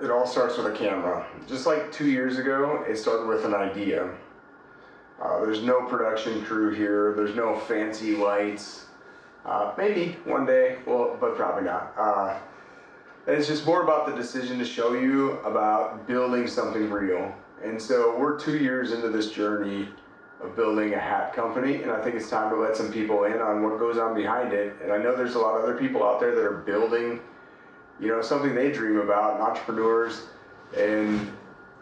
it all starts with a camera. Just like 2 years ago, it started with an idea. There's no production crew here. There's no fancy lights. Maybe one day, well, but probably not. It's just more about the decision to show you about building something real. And so we're 2 years into this journey of building a hat company, and I think it's time to let some people in on what goes on behind it. And I know there's a lot of other people out there that are building, something they dream about, and entrepreneurs. And,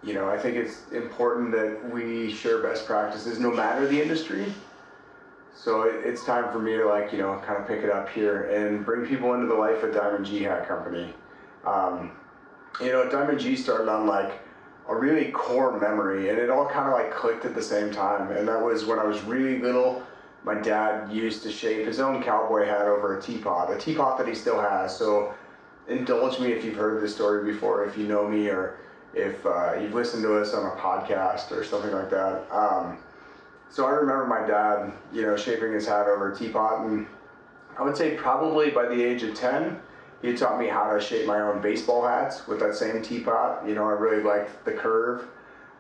I think it's important that we share best practices no matter the industry. So it's time for me to kind of pick it up here and bring people into the life of Diamond G Hat Company. Diamond G started on a really core memory, and it all kind of clicked at the same time. And that was when I was really little. My dad used to shape his own cowboy hat over a teapot that he still has. So indulge me if you've heard this story before, if you know me, or if you've listened to us on a podcast or something like that. So I remember my dad, shaping his hat over a teapot, and I would say probably by the age of 10, he taught me how to shape my own baseball hats with that same teapot. I really liked the curve.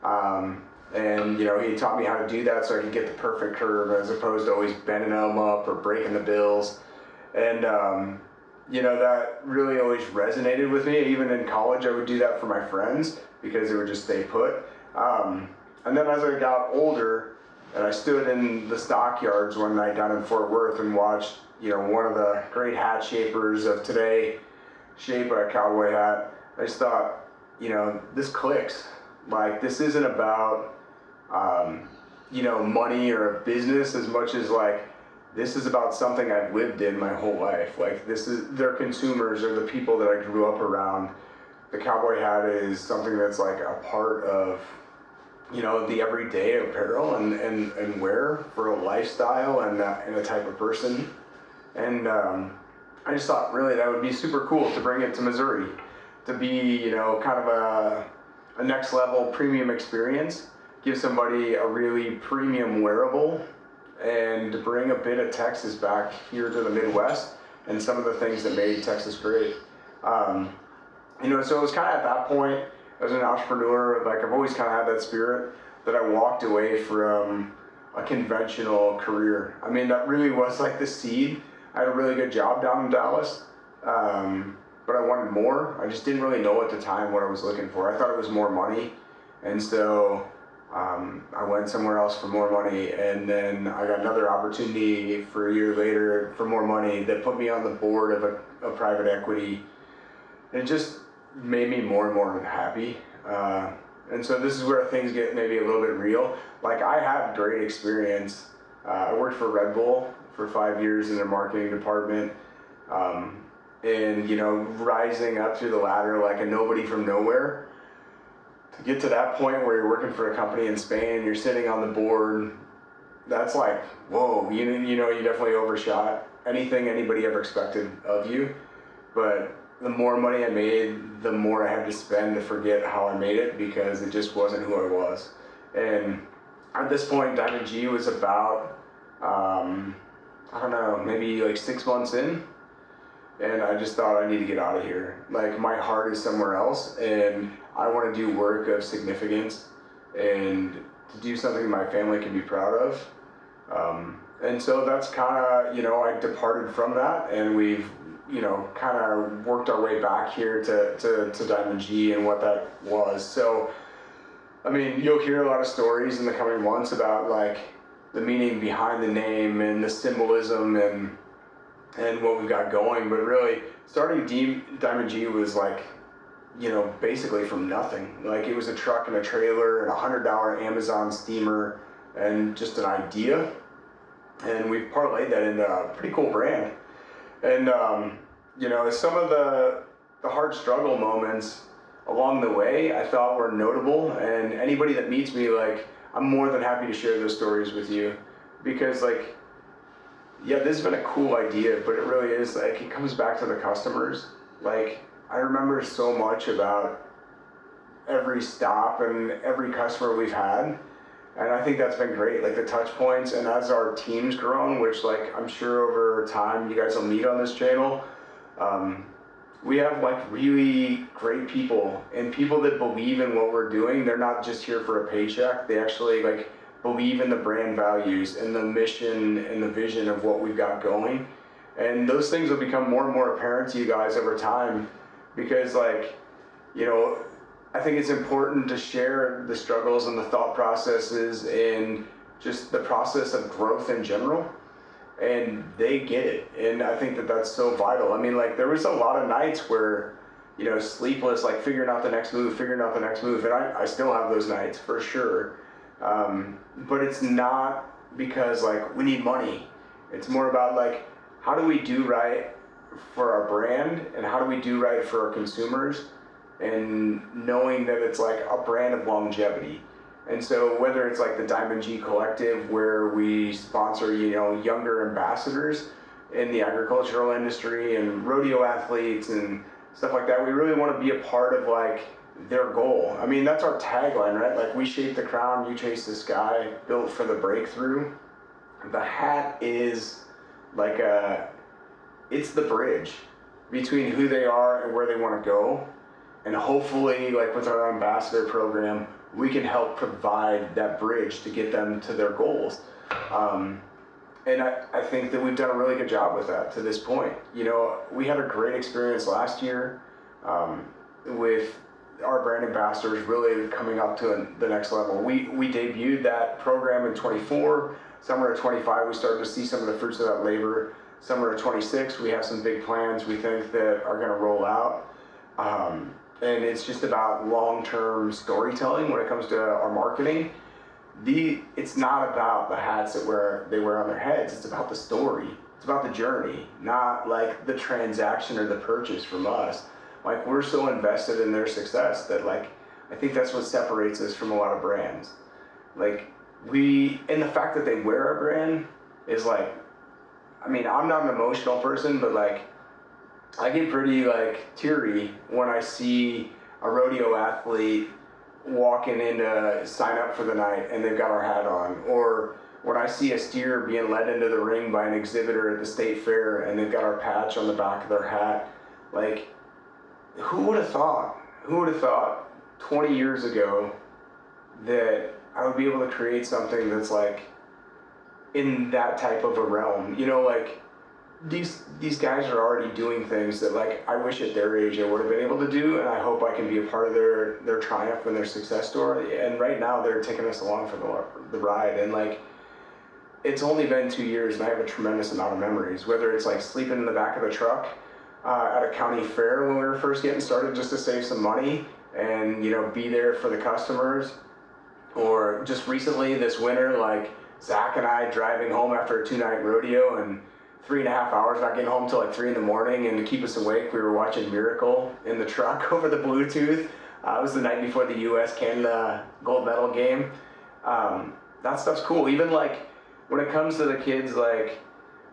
And he taught me how to do that so I could get the perfect curve as opposed to always bending them up or breaking the bills. And, that really always resonated with me. Even in college, I would do that for my friends because it would just stay put. And then as I got older, and I stood in the stockyards one night down in Fort Worth and watched, one of the great hat shapers of today shape a cowboy hat, I just thought, this clicks. This isn't about, money or a business as much as this is about something I've lived in my whole life. They're consumers, or the people that I grew up around. The cowboy hat is something that's a part of, the everyday apparel and wear for a lifestyle and a type of person. And I just thought really that would be super cool to bring it to Missouri, to be, kind of a next level premium experience, give somebody a really premium wearable, and to bring a bit of Texas back here to the Midwest and some of the things that made Texas great. So it was kind of at that point, as an entrepreneur, I've always kind of had that spirit that I walked away from a conventional career. That really was the seed. I had a really good job down in Dallas, but I wanted more. I just didn't really know at the time what I was looking for. I thought it was more money, and so I went somewhere else for more money, and then I got another opportunity for a year later for more money that put me on the board of a private equity. And it just made me more and more happy. And so this is where things get maybe a little bit real. I had great experience. I worked for Red Bull for 5 years in their marketing department. And rising up through the ladder like a nobody from nowhere, to get to that point where you're working for a company in Spain and you're sitting on the board, that's whoa, you definitely overshot anything anybody ever expected of you. But the more money I made, the more I had to spend to forget how I made it, because it just wasn't who I was. And at this point, Diamond G was about, maybe 6 months in. And I just thought, I need to get out of here. My heart is somewhere else, and I want to do work of significance and to do something my family can be proud of. And so that's kind of, I departed from that, and we've, kind of worked our way back here to Diamond G and what that was. So, you'll hear a lot of stories in the coming months about the meaning behind the name and the symbolism and what we've got going. But really, starting Diamond G was basically from nothing. It was a truck and a trailer and a $100 Amazon steamer and just an idea. And we've parlayed that into a pretty cool brand. And, some of the hard struggle moments along the way I thought were notable. And anybody that meets me, I'm more than happy to share those stories with you, because yeah, this has been a cool idea, but it really is it comes back to the customers. I remember so much about every stop and every customer we've had. And I think that's been great, the touch points. And as our team's grown, which I'm sure over time you guys will meet on this channel, we have like really great people and people that believe in what we're doing. They're not just here for a paycheck. They actually like believe in the brand values and the mission and the vision of what we've got going. And those things will become more and more apparent to you guys over time, because like, you know, I think it's important to share the struggles and the thought processes and just the process of growth in general. And they get it. And I think that that's so vital. I mean, like, there was a lot of nights where, you know, sleepless, like figuring out the next move. And I still have those nights for sure. But it's not because like we need money. It's more about like, how do we do right for our brand and how do we do right for our consumers, and knowing that it's like a brand of longevity. And so whether it's like the Diamond G Collective, where we sponsor, you know, younger ambassadors in the agricultural industry and rodeo athletes and stuff like that, we really want to be a part of like their goal. I mean, that's our tagline, right? Like, we shape the crown, you chase the sky, built for the breakthrough. The hat is like it's the bridge between who they are and where they want to go. And hopefully, like with our ambassador program, we can help provide that bridge to get them to their goals. And I think that we've done a really good job with that to this point. You know, we had a great experience last year with our brand ambassadors really coming up to the next level. We debuted that program in 24. Summer of 25, we started to see some of the fruits of that labor. Summer of 26, we have some big plans we think that are going to roll out. And it's just about long-term storytelling when it comes to our marketing. It's not about the hats that they wear on their heads. It's about the story. It's about the journey, not like the transaction or the purchase from us. Like, we're so invested in their success that like, I think that's what separates us from a lot of brands. Like, and the fact that they wear our brand is like, I mean, I'm not an emotional person, but like, I get pretty like teary when I see a rodeo athlete walking in to sign up for the night and they've got our hat on, or when I see a steer being led into the ring by an exhibitor at the state fair and they've got our patch on the back of their hat. Like, who would have thought 20 years ago that I would be able to create something that's like in that type of a realm? You know, like, these guys are already doing things that like I wish at their age I would have been able to do, and I hope I can be a part of their triumph and their success story. And right now they're taking us along for the ride, and like, it's only been 2 years and I have a tremendous amount of memories, whether it's like sleeping in the back of the truck at a county fair when we were first getting started just to save some money and, you know, be there for the customers, or just recently this winter, like Zach and I driving home after a 2-night rodeo and 3.5 hours, not getting home till like 3 in the morning, and to keep us awake, we were watching Miracle in the truck over the Bluetooth. It was the night before the U.S.-Canada gold medal game. That stuff's cool. Even like when it comes to the kids, like,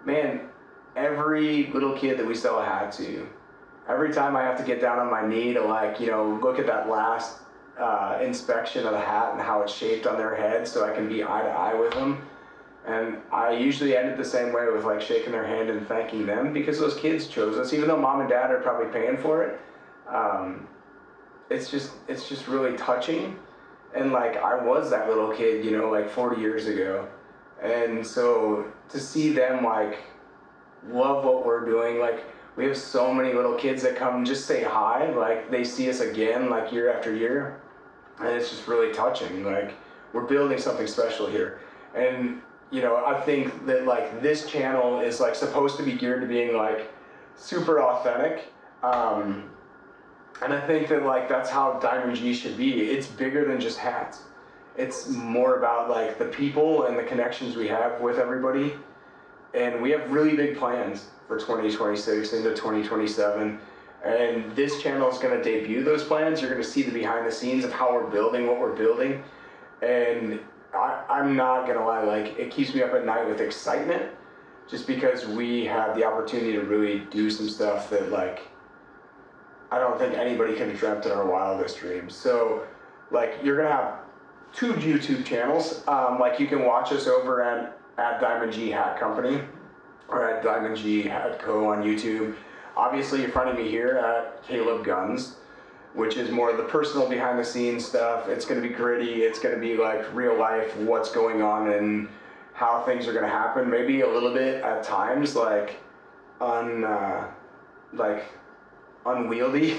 man, every little kid that we sell a hat to, every time I have to get down on my knee to like, you know, look at that last inspection of the hat and how it's shaped on their head so I can be eye to eye with them. And I usually end it the same way, with like shaking their hand and thanking them, because those kids chose us, even though mom and dad are probably paying for it. It's just really touching. And like, I was that little kid, you know, like 40 years ago. And so to see them like love what we're doing, like we have so many little kids that come just say hi, like they see us again, like year after year. And it's just really touching. Like, we're building something special here. And you know, I think that like this channel is like supposed to be geared to being like super authentic. And I think that like that's how Diamond G should be. It's bigger than just hats. It's more about like the people and the connections we have with everybody. And we have really big plans for 2026 into 2027. And this channel is going to debut those plans. You're going to see the behind the scenes of how we're building what we're building. And I'm not gonna lie, like, it keeps me up at night with excitement, just because we have the opportunity to really do some stuff that like I don't think anybody could have dreamt in our wildest dreams. So like, you're gonna have 2 YouTube channels. Like, you can watch us over at Diamond G Hat Company or at Diamond G Hat Co on YouTube. obviously you're finding me here at Geuns, which is more of the personal behind the scenes stuff. It's going to be gritty. It's going to be like real life, what's going on and how things are going to happen. Maybe a little bit at times like unwieldy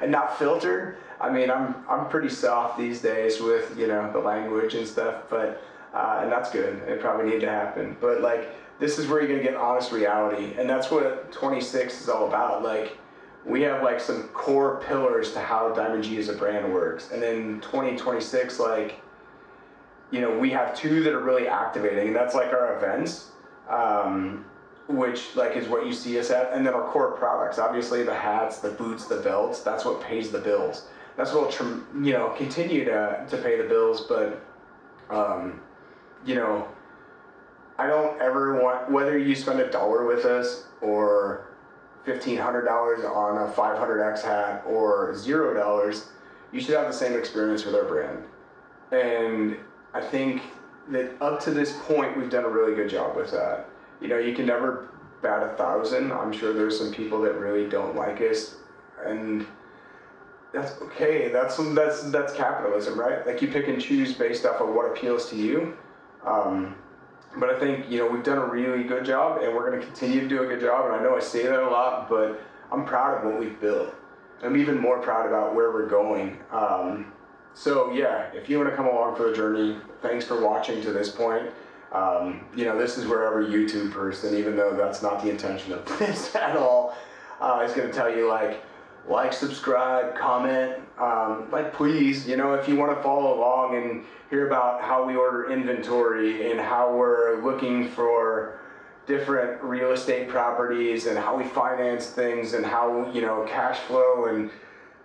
and not filtered. I mean, I'm pretty soft these days with, you know, the language and stuff, but and that's good. It probably needed to happen. But like, this is where you're gonna get honest reality, and that's what 26 is all about. Like, we have like some core pillars to how Diamond G as a brand works, and then 2026, like, you know, we have two that are really activating, and that's like our events, which like is what you see us at, and then our core products. Obviously, the hats, the boots, the belts. That's what pays the bills. That's what will, you know, continue to pay the bills. But you know, I don't ever want, whether you spend $1 with us or $1,500 on a 500X hat or $0, you should have the same experience with our brand. And I think that up to this point, we've done a really good job with that. You know, you can never bat 1,000. I'm sure there's some people that really don't like us, and that's okay. That's capitalism, right? Like, you pick and choose based off of what appeals to you. But I think, you know, we've done a really good job, and we're going to continue to do a good job. And I know I say that a lot, but I'm proud of what we've built. I'm even more proud about where we're going. So yeah, if you want to come along for the journey, thanks for watching to this point. You know, this is where every YouTube person, even though that's not the intention of this at all, is going to tell you like, subscribe, comment, like, please, you know, if you want to follow along and hear about how we order inventory and how we're looking for different real estate properties and how we finance things and how, you know, cash flow and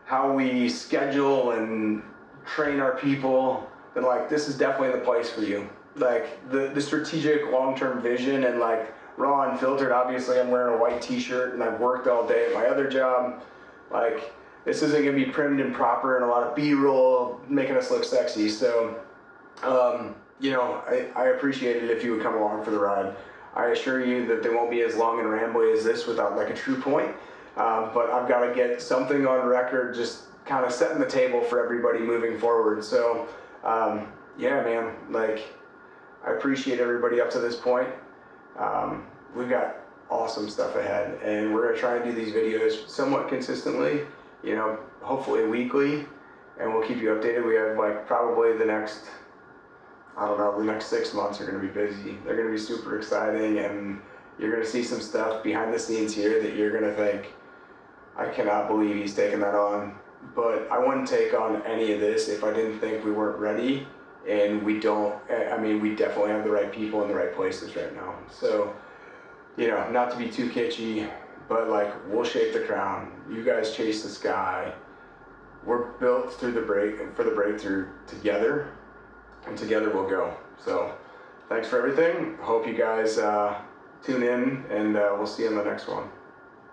how we schedule and train our people, then like, this is definitely the place for you. Like, the strategic long-term vision and like raw and filtered. Obviously, I'm wearing a white t-shirt and I've worked all day at my other job. Like, this isn't gonna be primed and proper and a lot of B-roll making us look sexy. So, you know, I appreciate it if you would come along for the ride. I assure you that they won't be as long and rambly as this without like a true point. But I've got to get something on record, just kind of setting the table for everybody moving forward. So, yeah, man, like, I appreciate everybody up to this point. We've got awesome stuff ahead, and we're gonna try and do these videos somewhat consistently, you know, hopefully weekly, and we'll keep you updated. We have like probably the next, I don't know, the next 6 months are gonna be busy. They're gonna be super exciting, and you're gonna see some stuff behind the scenes here that you're gonna think, I cannot believe he's taking that on. But I wouldn't take on any of this if I didn't think we weren't ready, and we don't. I mean, we definitely have the right people in the right places right now. So, you know, not to be too kitschy, but like, we'll shape the crown. You guys chase the sky. We're built for the breakthrough together, and together we'll go. So, thanks for everything. Hope you guys tune in, and we'll see you in the next one.